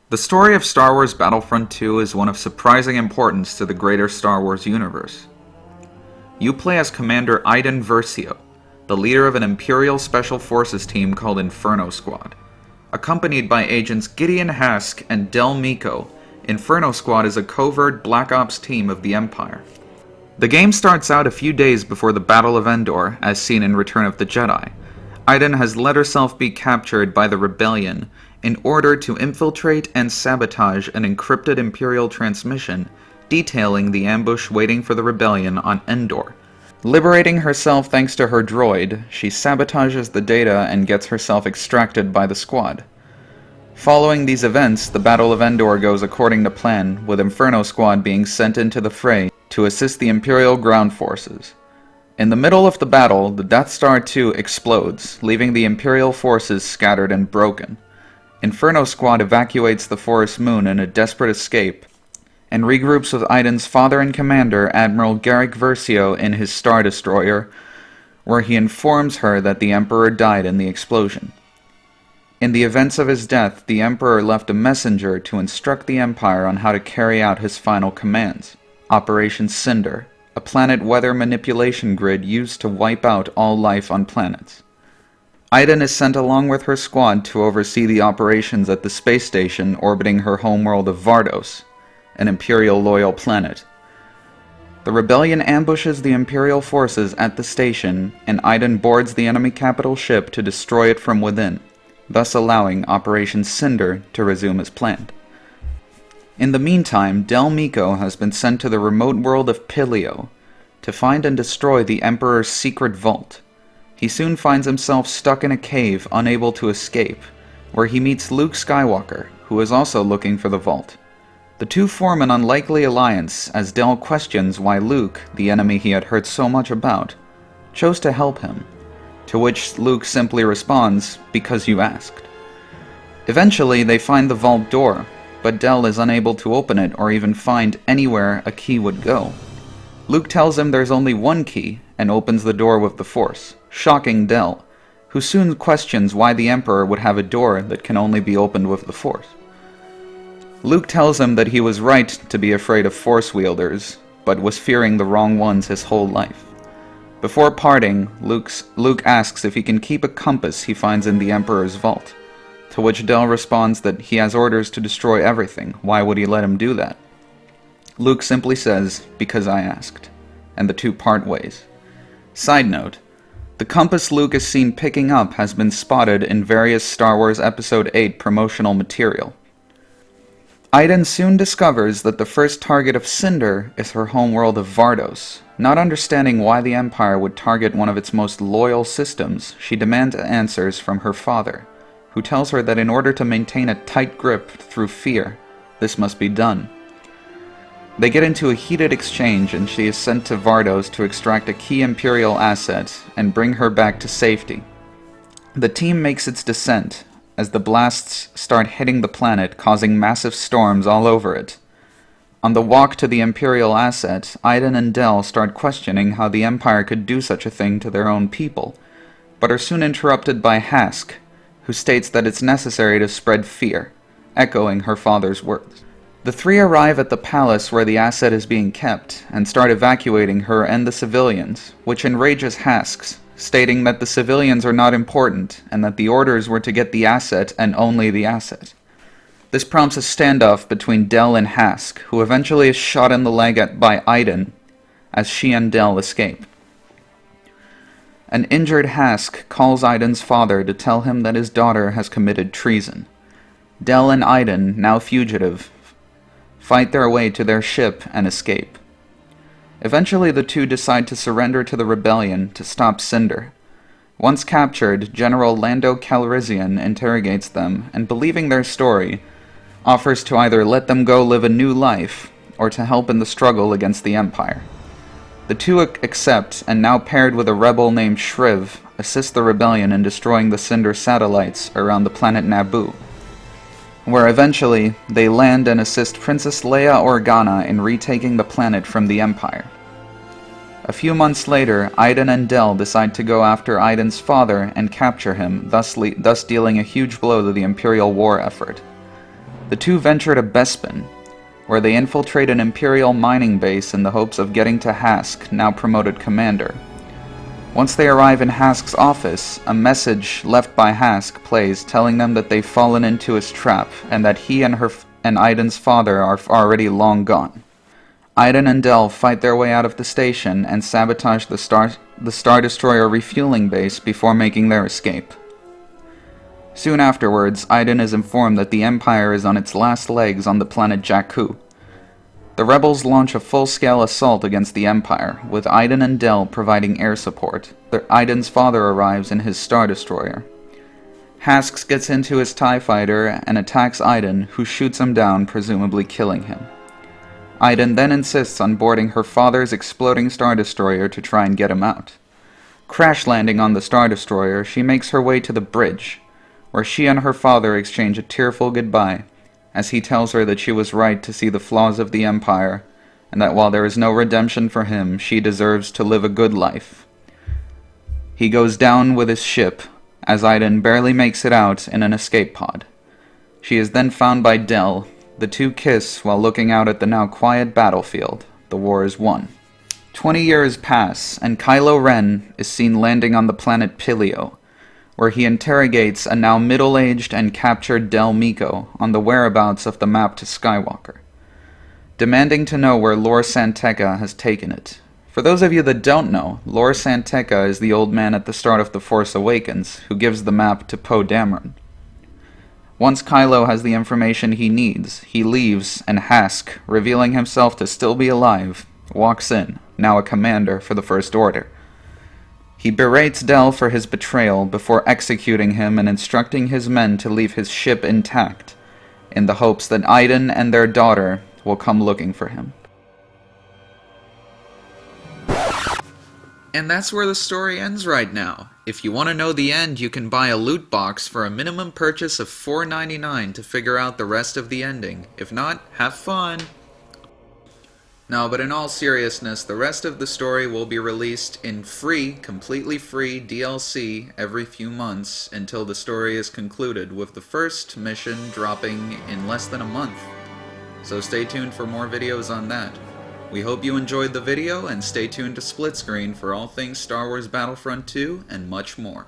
The story of Star Wars Battlefront 2 is one of surprising importance to the greater Star Wars universe. You play as Commander Iden Versio, the leader of an Imperial Special Forces team called Inferno Squad. Accompanied by agents Gideon Hask and Del Meeko, Inferno Squad is a covert Black Ops team of the Empire. The game starts out a few days before the Battle of Endor, as seen in Return of the Jedi. Iden has let herself be captured by the Rebellion in order to infiltrate and sabotage an encrypted Imperial transmission detailing the ambush waiting for the Rebellion on Endor. Liberating herself thanks to her droid, she sabotages the data and gets herself extracted by the squad. Following these events, the Battle of Endor goes according to plan, with Inferno Squad being sent into the fray to assist the Imperial ground forces. In the middle of the battle, the Death Star 2 explodes, leaving the Imperial forces scattered and broken. Inferno Squad evacuates the forest moon in a desperate escape, and regroups with Iden's father and commander, Admiral Garrick Versio, in his Star Destroyer, where he informs her that the Emperor died in the explosion. In the events of his death, the Emperor left a messenger to instruct the Empire on how to carry out his final commands, Operation Cinder, a planet weather manipulation grid used to wipe out all life on planets. Iden is sent along with her squad to oversee the operations at the space station orbiting her homeworld of Vardos, an Imperial loyal planet. The Rebellion ambushes the Imperial forces at the station, and Iden boards the enemy capital ship to destroy it from within, thus allowing Operation Cinder to resume as planned. In the meantime, Del Meeko has been sent to the remote world of Pilio to find and destroy the Emperor's secret vault. He soon finds himself stuck in a cave, unable to escape, where he meets Luke Skywalker, who is also looking for the vault. The two form an unlikely alliance as Del questions why Luke, the enemy he had heard so much about, chose to help him, to which Luke simply responds, "Because you asked." Eventually, they find the vault door, but Del is unable to open it or even find anywhere a key would go. Luke tells him there's only one key and opens the door with the Force, shocking Del, who soon questions why the Emperor would have a door that can only be opened with the Force. Luke tells him that he was right to be afraid of Force wielders, but was fearing the wrong ones his whole life. Before parting, Luke asks if he can keep a compass he finds in the Emperor's vault, to which Del responds that he has orders to destroy everything. Why would he let him do that? Luke simply says, "Because I asked," and the two part ways. Side note, the compass Luke is seen picking up has been spotted in various Star Wars Episode 8 promotional material. Iden soon discovers that the first target of Cinder is her homeworld of Vardos. Not understanding why the Empire would target one of its most loyal systems, she demands answers from her father, who tells her that in order to maintain a tight grip through fear, this must be done. They get into a heated exchange, and she is sent to Vardos to extract a key Imperial asset and bring her back to safety. The team makes its descent, as the blasts start hitting the planet, causing massive storms all over it. On the walk to the Imperial asset, Iden and Del start questioning how the Empire could do such a thing to their own people, but are soon interrupted by Hask, who states that it's necessary to spread fear, echoing her father's words. The three arrive at the palace where the asset is being kept, and start evacuating her and the civilians, which enrages Hask, stating that the civilians are not important, and that the orders were to get the asset and only the asset. This prompts a standoff between Del and Hask, who eventually is shot in the leg by Iden, as she and Del escape. An injured Hask calls Iden's father to tell him that his daughter has committed treason. Del and Iden, now fugitive, fight their way to their ship and escape. Eventually, the two decide to surrender to the Rebellion to stop Cinder. Once captured, General Lando Calrissian interrogates them, and believing their story, offers to either let them go live a new life, or to help in the struggle against the Empire. The two accept, and now paired with a rebel named Shriv, assist the Rebellion in destroying the Cinder satellites around the planet Naboo, where eventually they land and assist Princess Leia Organa in retaking the planet from the Empire. A few months later, Iden and Del decide to go after Iden's father and capture him, thus dealing a huge blow to the Imperial war effort. The two venture to Bespin, where they infiltrate an Imperial mining base in the hopes of getting to Hask, now promoted commander. Once they arrive in Hask's office, a message left by Hask plays telling them that they've fallen into his trap and that he and Aiden's father are already long gone. Aiden and Del fight their way out of the station and sabotage the Star Destroyer refueling base before making their escape. Soon afterwards, Aiden is informed that the Empire is on its last legs on the planet Jakku. The rebels launch a full-scale assault against the Empire, with Aiden and Del providing air support. Aiden's father arrives in his Star Destroyer. Hasks gets into his TIE fighter and attacks Aiden, who shoots him down, presumably killing him. Aiden then insists on boarding her father's exploding Star Destroyer to try and get him out. Crash landing on the Star Destroyer, she makes her way to the bridge, where she and her father exchange a tearful goodbye, as he tells her that she was right to see the flaws of the Empire, and that while there is no redemption for him, she deserves to live a good life. He goes down with his ship, as Aiden barely makes it out in an escape pod. She is then found by Del. The two kiss while looking out at the now quiet battlefield. The war is won. 20 years pass, and Kylo Ren is seen landing on the planet Pilio, where he interrogates a now middle-aged and captured Del Meeko on the whereabouts of the map to Skywalker, demanding to know where Lor San Tekka has taken it. For those of you that don't know, Lor San Tekka is the old man at the start of The Force Awakens, who gives the map to Poe Dameron. Once Kylo has the information he needs, he leaves, and Hask, revealing himself to still be alive, walks in, now a commander for the First Order. He berates Del for his betrayal before executing him and instructing his men to leave his ship intact, in the hopes that Aiden and their daughter will come looking for him. And that's where the story ends right now. If you want to know the end, you can buy a loot box for a minimum purchase of $4.99 to figure out the rest of the ending. If not, have fun! No, but in all seriousness, the rest of the story will be released in free, completely free DLC every few months until the story is concluded, with the first mission dropping in less than a month. So stay tuned for more videos on that. We hope you enjoyed the video, and stay tuned to Split Screen for all things Star Wars Battlefront 2 and much more.